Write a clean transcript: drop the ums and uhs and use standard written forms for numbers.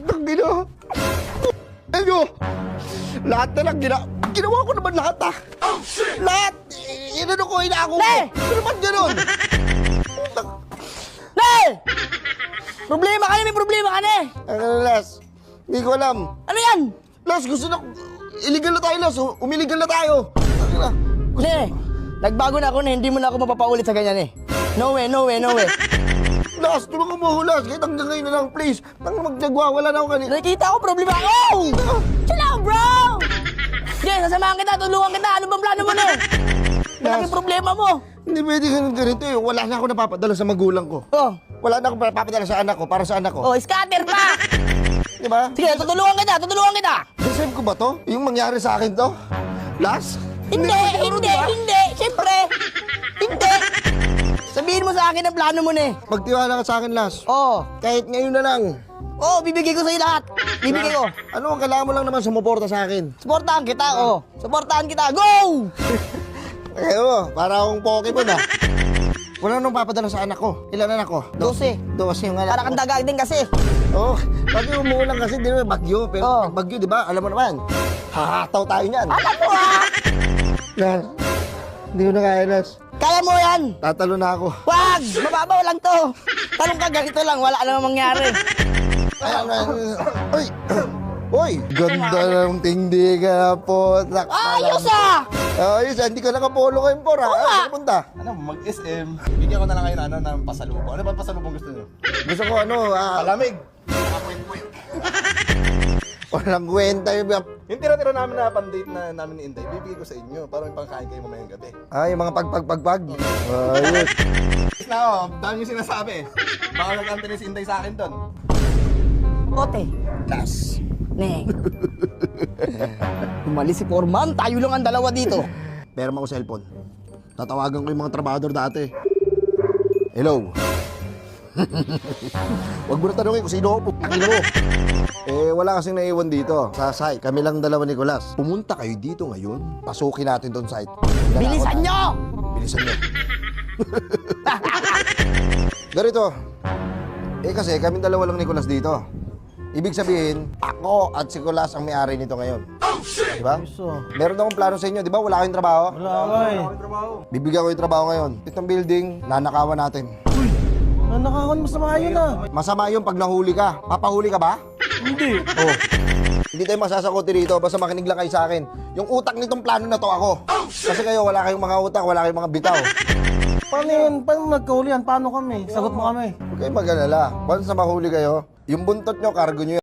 Putang ina. Ano? Lahat na lang ginawa ko naman lahat ah. Lahat. Inano ko, inaako ko. Ano naman ganun? Nel! Problema ka na, may problema ka na. Ano, Las? Hindi ko alam. Ano yan? Las, gusto na... Illegal na tayo, Las. Umiligal na tayo. Ne, nagbago na ako na hindi mo na ako mapapaulit sa ganyan eh. No way, no way, no way. Las, tulungan mo ako, Las. Kahit hanggang ngayon na lang, please. Magnagwawala na ako kanina. Nakikita ko problema ako! Chill out, bro! Sige, sasamahan kita, tulungan kita. Ano bang plano mo na? Malaking problema mo. Hindi pwede ganito eh. Wala na ako napapadala sa magulang ko. Oh, Wala na ako napapadala sa anak ko, para sa anak ko. oh, scatter pa! Di ba? Sige, tutulungan kita, tutulungan kita! Deserve ko ba to? Yung mangyari sa akin to? Las? Hindi, hindi, siyempre! Hindi! Sabihin mo sa akin ang plano mo na eh. Magtiwala ka sa akin, Las. Oh, Kahit ngayon na lang. oh, bibigay ko sa'yo lahat. Bibigay ko. Ano ang kailangan mo lang naman sumuporta sa akin? Suportahan kita, oh. Suportahan kita. Go! Ewan, para akong Pokemon ah. Wala nang papadala sa anak ko. Ilan anak ko? 12. 12 yung anak Para kang ko. dagag din kasi. Oh, pag umuulan kasi, di ba, bagyo. Pero Oh. pag bagyo, di ba, alam mo naman, hahataw tayo niyan. Alam mo ah! Las, hindi ko na kaya, Las. Kaya mo yan! Tatalo na ako. Wag! Mababaw lang to. Talong ka ganito lang, wala namang mangyari. Uy! Uy! Ganda ng tindigan po. Ayos ah! Ayos ah, hindi ka nakapolo kayo po. Oo nga. Saan punta? Ano, mag-SM. Bigyan ko na lang kayo ng pasalubong. Ano ba pasalubong gusto niyo? Gusto ko ano, Palamig. walang kwenta yung... Yung tira-tira namin na pandate na namin ni Inday, bibigay ko sa inyo para may pangkain kayo mamayang gabi. Yung mga pagpag. Ayos. Is na dami yung sinasabi. Baka nag-antay si Inday sa akin doon. Ote. Las. Neng. Umalis si Foreman, tayo lang ang dalawa dito. Pero ako cellphone. Tatawagan ko yung mga trabahador dati. Hello. Huwag mo na tanongin kung sino ako. Pakina mo. Wala kasing naiwan dito. Sa site, kami lang dalawa ni Nicolas. Pumunta kayo dito ngayon. Pasukin natin doon site. Bilisan nyo! Bilisan nyo. Ganito. Kasi kami dalawa lang ni Nicolas dito. Ibig sabihin, ako at si Nicolas ang may-ari nito ngayon. Diba? Meron akong plano sa inyo. Diba wala kayong trabaho? Wala ka eh. Bibigyan ko yung trabaho ngayon. Itong building, nanakawan natin. Nanakawan, masama yun ah. Masama yung pag nahuli ka. Papahuli ka ba? Hindi. Oo. Hindi tayo masasakotin dito. Basta makinig lang kayo sa akin. Yung utak nitong plano na to ako. Kasi kayo, wala kayong mga utak, wala kayong mga bitaw. Paano yun? Paano nagkahuli yan? Paano kami? Sagot mo kami. Huwag kayong mag-alala. Once na mahuli kayo, yung buntot nyo, cargo nyo